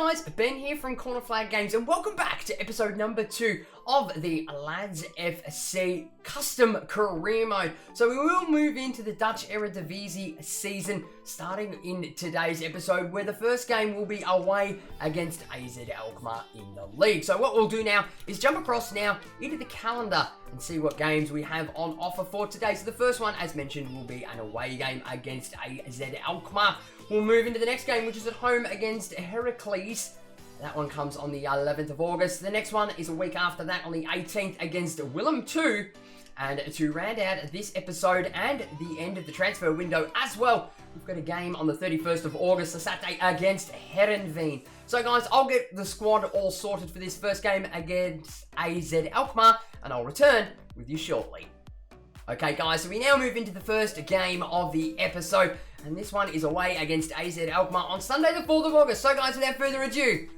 guys, Ben here from Corner Flag Games, and welcome back to episode number 2 of the Lads FC Custom Career Mode. So we will move into the Dutch Eredivisie season, starting in today's episode, where the first game will be away against AZ Alkmaar in the league. So what we'll do now is jump across now into the calendar and see what games we have on offer for today. So the first one, as mentioned, will be an away game against AZ Alkmaar. We'll move into the next game, which is at home against Herakles. That one comes on the 11th of August. The next one is a week after that on the 18th against Willem 2. And to round out this episode and the end of the transfer window as well, we've got a game on the 31st of August, a Saturday, against Herenveen. So guys, I'll get the squad all sorted for this first game against AZ Alkmaar, and I'll return with you shortly. Okay guys, so we now move into the first game of the episode, and this one is away against AZ Alkmaar on Sunday the 4th of August. So guys, without further ado,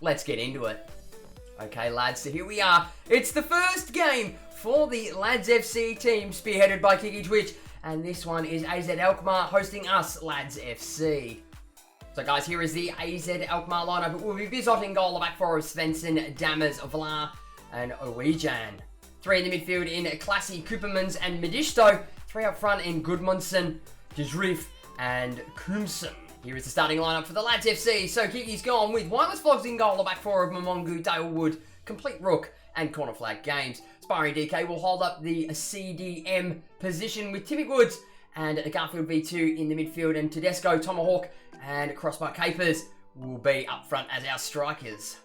let's get into it. Okay lads, so here we are. It's the first game for the Lads FC team, spearheaded by KIKI Twitch, and this one is AZ Alkmaar hosting us, Lads FC. So guys, here is the AZ Alkmaar lineup. It will be Bizot in goal, the back four of Svensson, Dammers, Vla, and Owejan. 3 in the midfield in Classy, Coopermans, and Medisto. 3 up front in Gudmundsson, Dejrif, and Koomson. Here is the starting lineup for the Lads FC. So Kiki's gone with WirelessVLOGS in goal, the back four of Mumongu, Dalewood, Complete Rook, and Corner Flag Games. Sparring DK will hold up the CDM position with Timmy Woods and the Garfield V2 in the midfield, and Tedesco, TommaHawk, and Crossbar Capers will be up front as our strikers.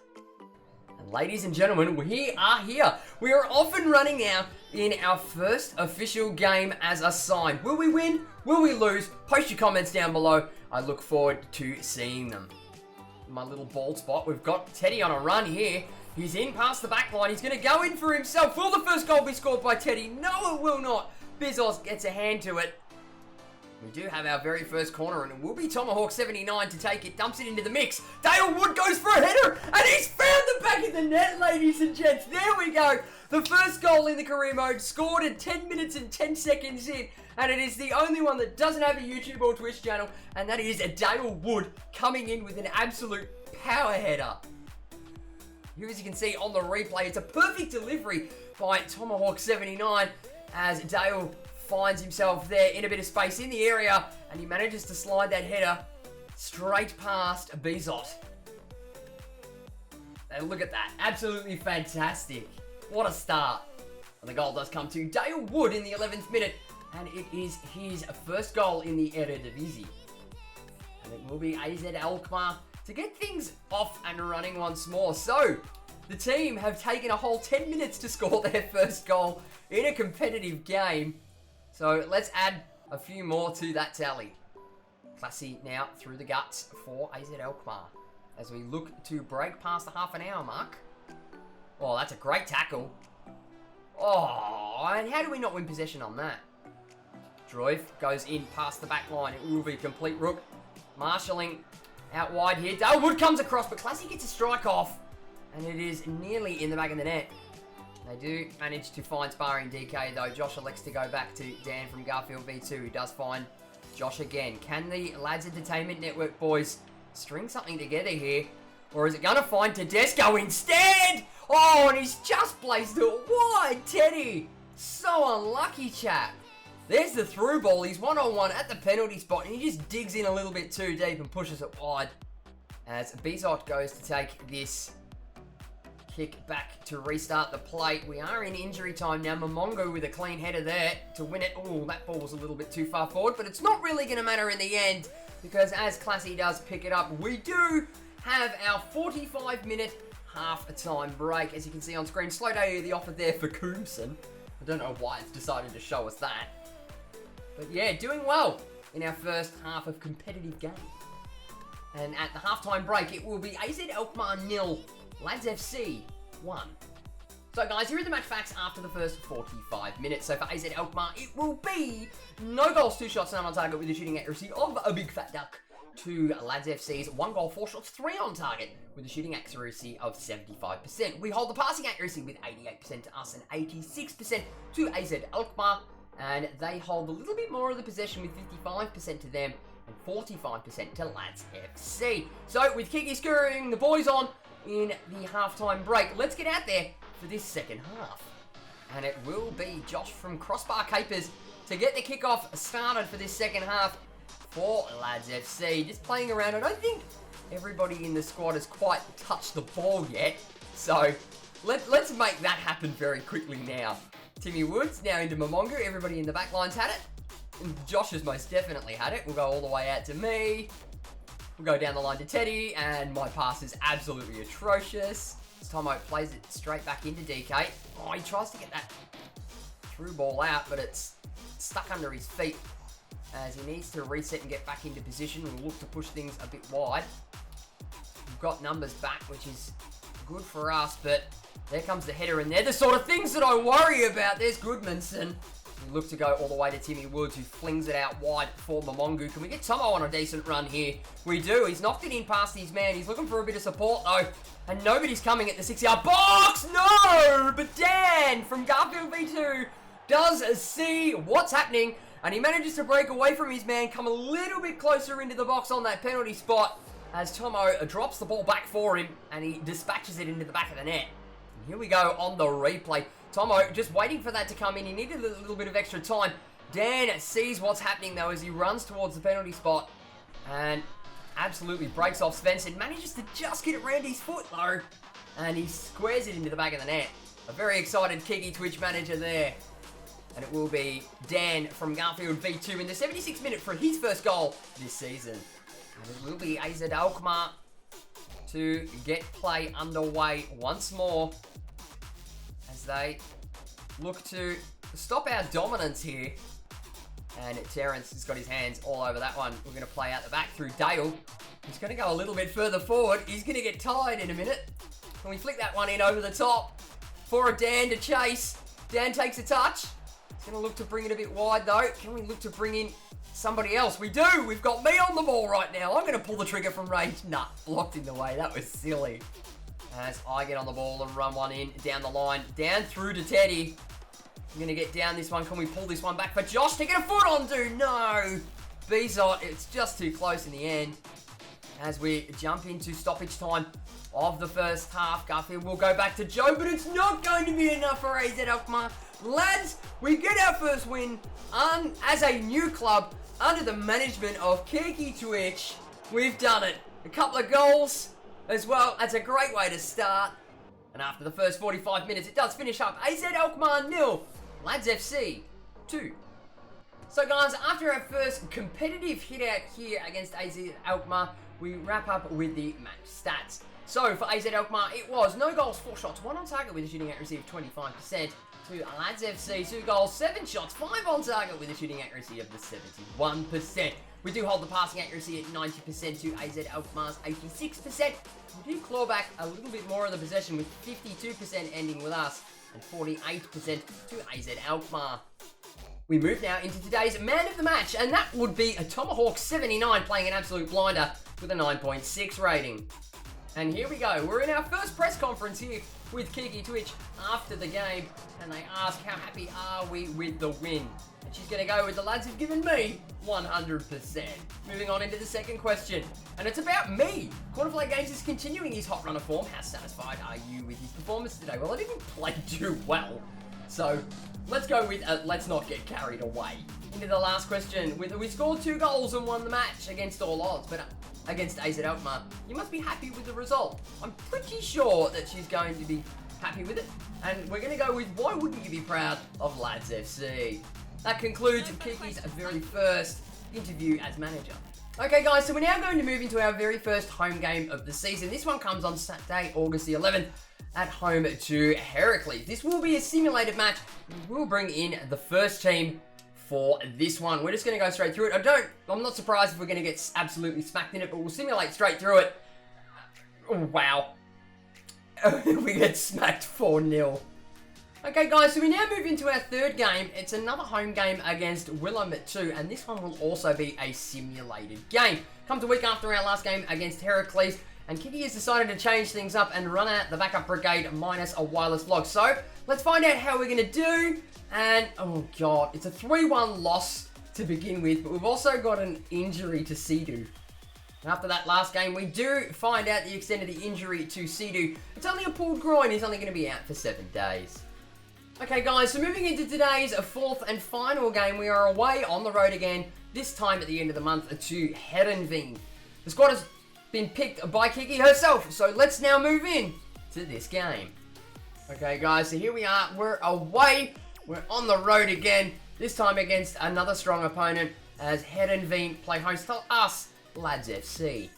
And ladies and gentlemen, we are here. We are off and running now in our first official game as a side. Will we win? Will we lose? Post your comments down below. I look forward to seeing them. My little bald spot, we've got Teddy on a run here. He's in past the back line. He's going to go in for himself. Will the first goal be scored by Teddy? No, it will not. Bizos gets a hand to it. We do have our very first corner, and it will be TommaHawk79 to take it. Dumps it into the mix. Dale Wood goes for a header, and he's found the back of the net, ladies and gents. There we go. The first goal in the career mode, scored at 10 minutes and 10 seconds in, and it is the only one that doesn't have a YouTube or Twitch channel, and that is a Dale Wood coming in with an absolute power header. Here, as you can see on the replay, it's a perfect delivery by TommaHawk79 as Dale finds himself there in a bit of space in the area, and he manages to slide that header straight past Bizot. And look at that, absolutely fantastic. What a start. And the goal does come to Dale Wood in the 11th minute, and it is his first goal in the Eredivisie. And it will be AZ Alkmaar to get things off and running once more. So, the team have taken a whole 10 minutes to score their first goal in a competitive game. So let's add a few more to that tally. Classy now through the guts for AZ Alkmaar as we look to break past the half an hour mark. Oh, that's a great tackle. Oh, and how do we not win possession on that? Droif goes in past the back line. It will be Complete Rook. Marshalling out wide here. Dalewood comes across, but Classy gets a strike off, and it is nearly in the back of the net. They do manage to find Sparring DK though. Josh elects to go back to Dan from Garfield V2, who does find Josh again. Can the Lads Entertainment Network boys string something together here? Or is it going to find Tedesco instead? Oh, and he's just placed it wide, Teddy. So unlucky, chap. There's the through ball. He's one-on-one at the penalty spot, and he just digs in a little bit too deep and pushes it wide. As Bizot goes to take this kick back to restart the play. We are in injury time now. Mumongu with a clean header there to win it. Oh, that ball was a little bit too far forward, but it's not really going to matter in the end, because as Classy does pick it up, we do have our 45-minute half-time break. As you can see on screen, slow day of the offer there for Koomson. I don't know why it's decided to show us that. But yeah, doing well in our first half of competitive game. And at the half-time break, it will be AZ Alkmaar 0, Lads FC 1. So guys, here are the match facts after the first 45 minutes. So for AZ Alkmaar, it will be no goals, 2 shots, none on target with a shooting accuracy of a big fat duck, to Lads FC's 1 goal, 4 shots, 3 on target with a shooting accuracy of 75%. We hold the passing accuracy with 88% to us and 86% to AZ Alkmaar, and they hold a little bit more of the possession with 55% to them and 45% to Lads FC. So, with KIKI screwing the boys on in the halftime break, let's get out there for this second half. And it will be Josh from Crossbar Capers to get the kickoff started for this second half for Lads FC. Just playing around. I don't think everybody in the squad has quite touched the ball yet. So, let's make that happen very quickly now. Timmy Woods now into Mumongu. Everybody in the back line's had it. And Josh has most definitely had it. We'll go all the way out to me. We'll go down the line to Teddy. And my pass is absolutely atrocious. This time I plays it straight back into DK. Oh, he tries to get that through ball out, but it's stuck under his feet as he needs to reset and get back into position. We'll look to push things a bit wide. We've got numbers back, which is good for us, but there comes the header, and they're the sort of things that I worry about. There's Goodmanson. We look to go all the way to Timmy Woods, who flings it out wide for Mumongu. Can we get Tommo on a decent run here? We do. He's knocked it in past his man. He's looking for a bit of support, though. And nobody's coming at the 6-yard box. No! But Dan from Garfield V2 does see what's happening. And he manages to break away from his man, come a little bit closer into the box on that penalty spot. As Tommo drops the ball back for him. And he dispatches it into the back of the net. And here we go on the replay. Tommo just waiting for that to come in. He needed a little bit of extra time. Dan sees what's happening, though, as he runs towards the penalty spot. And absolutely breaks off Svensson. Manages to just get it around his foot, though. And he squares it into the back of the net. A very excited KIKI Twitch manager there. And it will be Dan from Garfield V2 in the 76th minute for his first goal this season. And it will be AZ Alkmaar to get play underway once more as they look to stop our dominance here. And Terrence has got his hands all over that one. We're going to play out the back through Dale. He's going to go a little bit further forward. He's going to get tied in a minute. Can we flick that one in over the top for a Dan to chase? Dan takes a touch. He's going to look to bring it a bit wide, though. Can we look to bring in somebody else? We do. We've got me on the ball right now. I'm going to pull the trigger from range. Nah, blocked in the way. That was silly. As I get on the ball and run one in down the line. Down through to Teddy. I'm going to get down this one. Can we pull this one back for Josh? Taking a foot on, dude. No. Bezot, it's just too close in the end. As we jump into stoppage time of the first half. Garfield will go back to Joe, but it's not going to be enough for AZ Alkmaar. Lads, we get our first win as a new club under the management of KIKI Twitch. We've done it. A couple of goals as well. That's a great way to start. And after the first 45 minutes, it does finish up AZ Alkmaar 0. Lads FC 2. So guys, after our first competitive hit out here against AZ Alkmaar, we wrap up with the match stats. So for AZ Alkmaar, it was no goals, 4 shots, 1 on target with a shooting accuracy of 25%. To Lads FC, 2 goals, 7 shots, 5 on target with a shooting accuracy of the 71%. We do hold the passing accuracy at 90% to AZ Alkmaar's 86%. We do claw back a little bit more of the possession with 52% ending with us and 48% to AZ Alkmaar. We move now into today's man of the match, and that would be a TommaHawk79 playing an absolute blinder with a 9.6 rating. And here we go. We're in our first press conference here with KIKI Twitch after the game, and they ask how happy are we with the win. And she's going to go with the lads have given me 100%. Moving on into the second question, and it's about me. Cornerflag Games is continuing his hot run of form. How satisfied are you with his performance today? Well, I didn't play too well, so let's go with let's not get carried away. Into the last question, we scored 2 goals and won the match against all odds, but against AZ Alkmaar, you must be happy with the result. I'm pretty sure that she's going to be happy with it, and we're going to go with why wouldn't you be proud of Lads FC? That concludes KIKI's very first interview as manager. Okay guys, so we're now going to move into our very first home game of the season. This one comes on Saturday, August the 11th at home to Herakles. This will be a simulated match. We'll bring in the first team for this one. We're just going to go straight through it. I'm not surprised if we're going to get absolutely smacked in it, but we'll simulate straight through it. Oh, wow. We get smacked 4-0. Okay guys, so we now move into our third game. It's another home game against Willem 2, and this one will also be a simulated game. Comes a week after our last game against Herakles, and KIKI has decided to change things up and run out the backup brigade minus a wireless vlog. So, let's find out how we're going to do. And, oh god, it's a 3-1 loss to begin with, but we've also got an injury to Sidu. After that last game, we do find out the extent of the injury to Sidu. It's only a pulled groin. He's only going to be out for 7 days. Okay, guys, so moving into today's fourth and final game, we are away on the road again, this time at the end of the month, to Herakles. The squad has been picked by KIKI herself, so let's now move in to this game. Okay, guys, so here we are. We're away. We're on the road again, this time against another strong opponent, as Herakles play host to us, Lads FC.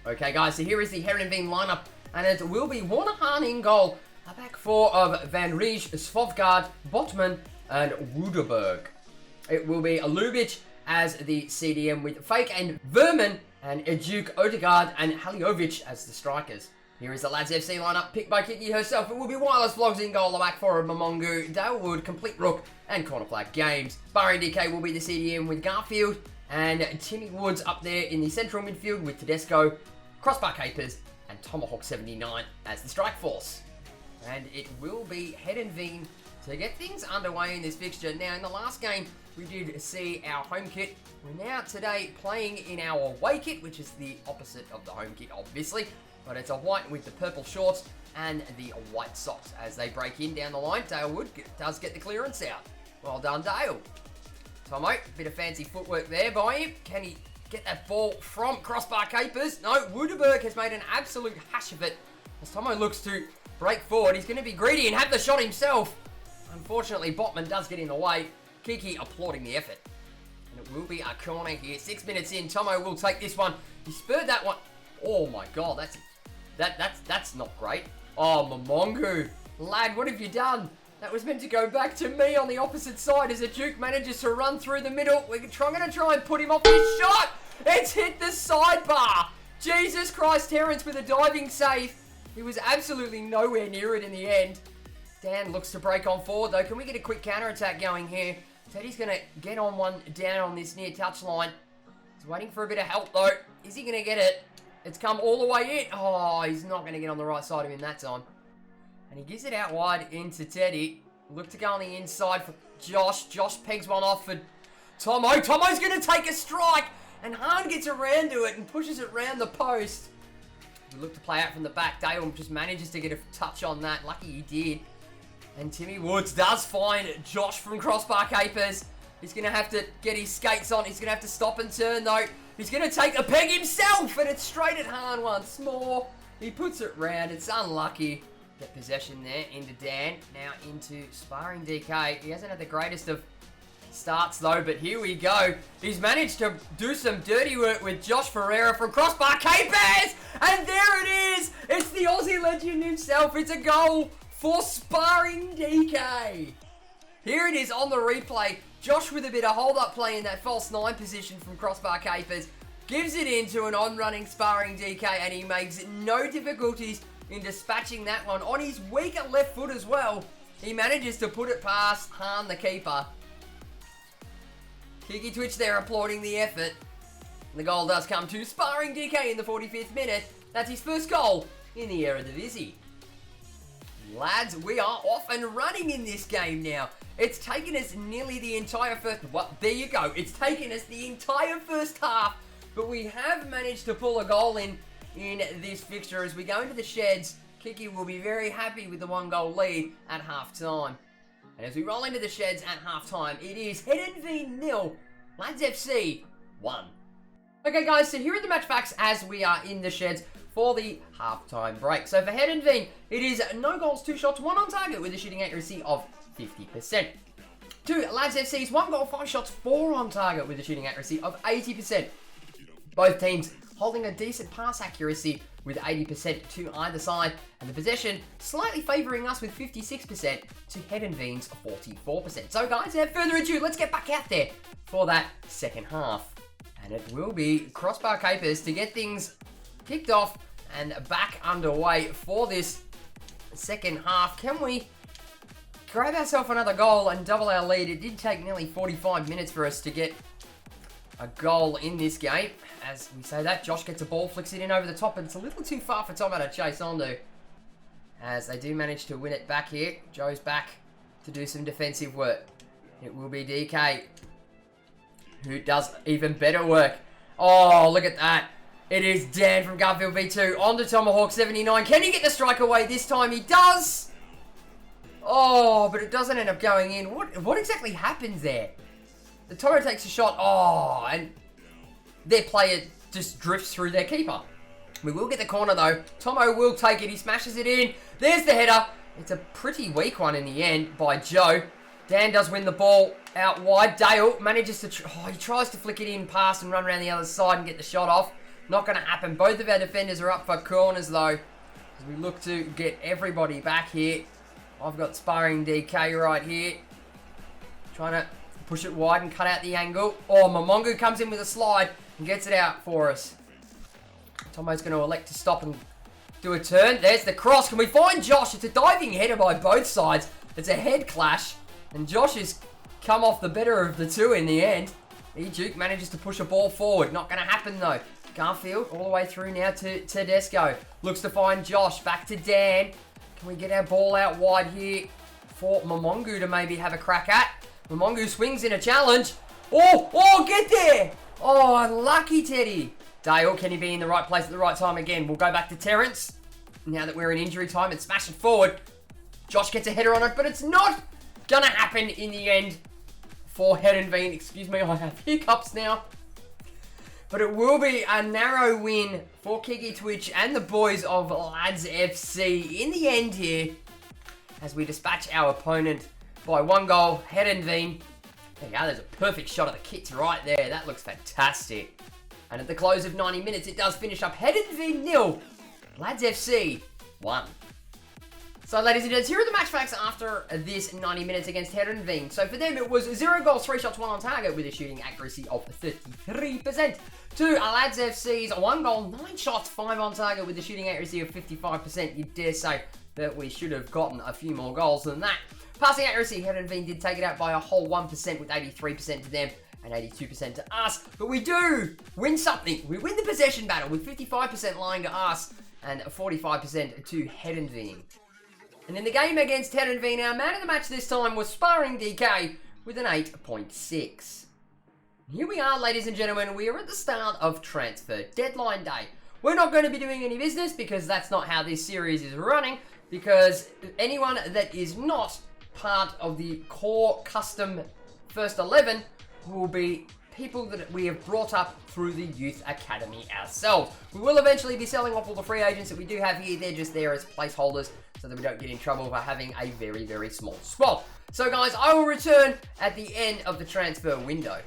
Okay, guys, so here is the Herakles lineup, and it will be Warnahan in goal, a back four of Van Ries, Svovgaard, Botman, and Woudenberg. It will be Lubitsch as the CDM with Fake and Vermin, and Duke, Odegaard, and Haliovic as the strikers. Here is the Lads FC lineup, picked by KIKI herself. It will be WirelessVLOGS in goal, the back four of Mumongu, Dalewood, Complete Rook, and Crossbar Games. Sparring DK will be the CDM with Garfield, and Timmy Woods up there in the central midfield with Tedesco, Crossbar Capers, and TommaHawk79 as the strike force. And it will be Herakles to get things underway in this fixture. Now, in the last game, we did see our home kit. We're now today playing in our away kit, which is the opposite of the home kit, obviously. But it's a white with the purple shorts and the white socks as they break in down the line. Dalewood does get the clearance out. Well done, Dale. Tomo, bit of fancy footwork there by him. Can he get that ball from Crossbar Capers? No, Woudenberg has made an absolute hash of it. As Tomo looks to break forward, he's going to be greedy and have the shot himself. Unfortunately, Botman does get in the way. KIKI applauding the effort. And it will be a corner here. 6 minutes in, Tomo will take this one. He spurred that one. Oh my god, that's not great. Oh, Mumongu. Lad, what have you done? That was meant to go back to me on the opposite side as a Duke manages to run through the middle. We're going to try and put him off his shot. It's hit the sidebar. Jesus Christ, Terrence with a diving save. He was absolutely nowhere near it in the end. Dan looks to break on forward though. Can we get a quick counter-attack going here? Teddy's going to get on one down on this near touchline. He's waiting for a bit of help though. Is he going to get it? It's come all the way in. Oh, he's not going to get on the right side of him that time. And he gives it out wide into Teddy. Look to go on the inside for Josh. Josh pegs one off for Tomo. Tomo's going to take a strike. And Hahn gets around to it and pushes it round the post. We look to play out from the back. Dale just manages to get a touch on that. Lucky he did. And Timmy Woods does find Josh from Crossbar Capers. He's going to have to get his skates on. He's going to have to stop and turn though. He's going to take a peg himself. And it's straight at Hahn once more. He puts it round. It's unlucky. Get possession there into Dan. Now into Sparring DK. He hasn't had the greatest of starts though, but here we go. He's managed to do some dirty work with Josh Ferreira from Crossbar Capers. And there it is. It's the Aussie legend himself. It's a goal for Sparring DK. Here it is on the replay. Josh with a bit of hold-up play in that false 9 position from Crossbar Capers. Gives it into an on-running Sparring DK and he makes no difficulties in dispatching that one. On his weaker left foot as well, he manages to put it past Hahn, the keeper. KIKI Twitch there applauding the effort. The goal does come to Sparring DK in the 45th minute. That's his first goal in the Eredivisie. Lads, we are off and running in this game now. It's taken us nearly the entire first... Well, there you go. It's taken us the entire first half. But we have managed to pull a goal in this fixture. As we go into the sheds, KIKI will be very happy with the 1-goal lead at half-time. And as we roll into the sheds at half-time, it is Herakles 0, Lads FC 1. Okay, guys, so here are the match facts as we are in the sheds for the half-time break. So for Herakles, it is no goals, 2 shots, 1 on target with a shooting accuracy of 50%. 2, Lads FC's 1 goal, 5 shots, 4 on target with a shooting accuracy of 80%. Both teams holding a decent pass accuracy with 80% to either side, and the possession slightly favouring us with 56% to Herakles 44%. So guys, without further ado, let's get back out there for that second half. And it will be Crossbar Capers to get things kicked off and back underway for this second half. Can we grab ourselves another goal and double our lead? It did take nearly 45 minutes for us to get a goal in this game. As we say that, Josh gets a ball, flicks it in over the top, but it's a little too far for Tomo to chase onto. As they do manage to win it back here. Joe's back to do some defensive work. It will be DK. who does even better work. Oh, look at that. It is Dan from Garfield V2 on to TommaHawk79. Can he get the strike away this time? He does. Oh, but it doesn't end up going in. What exactly happens there? The Tommo takes a shot. Oh, and their player just drifts through their keeper. We will get the corner though. Tommo will take it. He smashes it in. There's the header. It's a pretty weak one in the end by Joe. Dan does win the ball out wide. Dale manages to... he tries to flick it in past and run around the other side and get the shot off. Not going to happen. Both of our defenders are up for corners though, as we look to get everybody back here. I've got Sparring DK right here, trying to push it wide and cut out the angle. Oh, Mumongu comes in with a slide and gets it out for us. Tommo's going to elect to stop and do a turn. There's the cross. Can we find Josh? It's a diving header by both sides. It's a head clash, and Josh has come off the better of the two in the end. Duke manages to push a ball forward. Not going to happen though. Garfield all the way through now to Tedesco. Looks to find Josh. Back to Dan. Can we get our ball out wide here for Mumongu to maybe have a crack at? Mumongu swings in a challenge. Oh, get there. Oh, unlucky Teddy. Dale, can he be in the right place at the right time again? We'll go back to Terrence. Now that we're in injury time and smash it forward. Josh gets a header on it, but it's not gonna happen in the end for Herakles. Excuse me, I have hiccups now. But it will be a narrow win for KIKI Twitch and the boys of Lads FC in the end here, as we dispatch our opponent by 1 goal. Herakles. There you go, there's a perfect shot of the kits right there. That looks fantastic. And at the close of 90 minutes, it does finish up Herakles 0, Lads FC 1. So, ladies and gents, here are the match facts after this 90 minutes against Herakles. So, for them, it was 0 goals, 3 shots, 1 on target with a shooting accuracy of 33%. To Lads FC's 1 goal, 9 shots, 5 on target with a shooting accuracy of 55%. You dare say that we should have gotten a few more goals than that. Passing accuracy, Herakles did take it out by a whole 1% with 83% to them and 82% to us. But we do win something. We win the possession battle with 55% lying to us and 45% to Herakles. And in the game against Herakles, our man of the match this time was Sparring DK with an 8.6. Here we are, ladies and gentlemen. We are at the start of transfer deadline day. We're not going to be doing any business because that's not how this series is running, because anyone that is not part of the core custom first 11 will be people that we have brought up through the youth academy ourselves. We will eventually be selling off all the free agents that we do have here. They're just there as placeholders so that we don't get in trouble for having a very, very small squad. So guys, I will return at the end of the transfer window.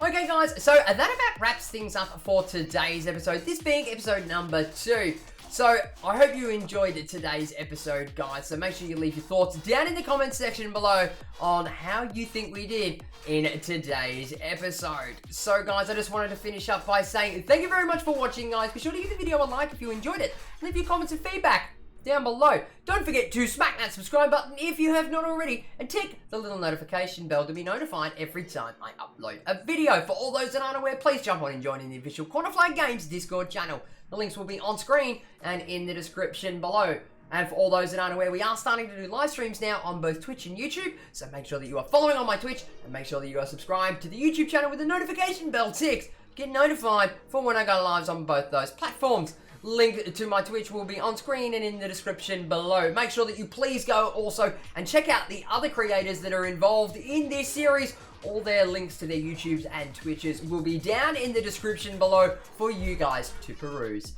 Okay guys, so that about wraps things up for today's episode, this being episode number 2. So, I hope you enjoyed today's episode, guys. So make sure you leave your thoughts down in the comments section below on how you think we did in today's episode. So, guys, I just wanted to finish up by saying thank you very much for watching, guys. Be sure to give the video a like if you enjoyed it. Leave your comments and feedback down below. Don't forget to smack that subscribe button if you have not already, and tick the little notification bell to be notified every time I upload a video. For all those that aren't aware, please jump on and join in the official Crossbar Games Discord channel. The links will be on screen and in the description below. And for all those that aren't aware, we are starting to do live streams now on both Twitch and YouTube, so make sure that you are following on my Twitch, and make sure that you are subscribed to the YouTube channel with the notification bell ticked. Get notified for when I go live on both those platforms. Link to my Twitch will be on screen and in the description below. Make sure that you please go also and check out the other creators that are involved in this series. All their links to their YouTubes and Twitches will be down in the description below for you guys to peruse.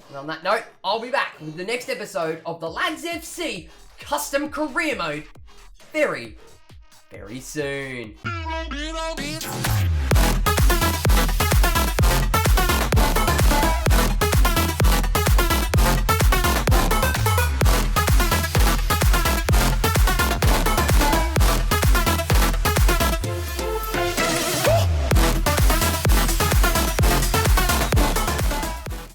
And on that note, I'll be back with the next episode of the Lads FC Custom Career Mode very, very soon.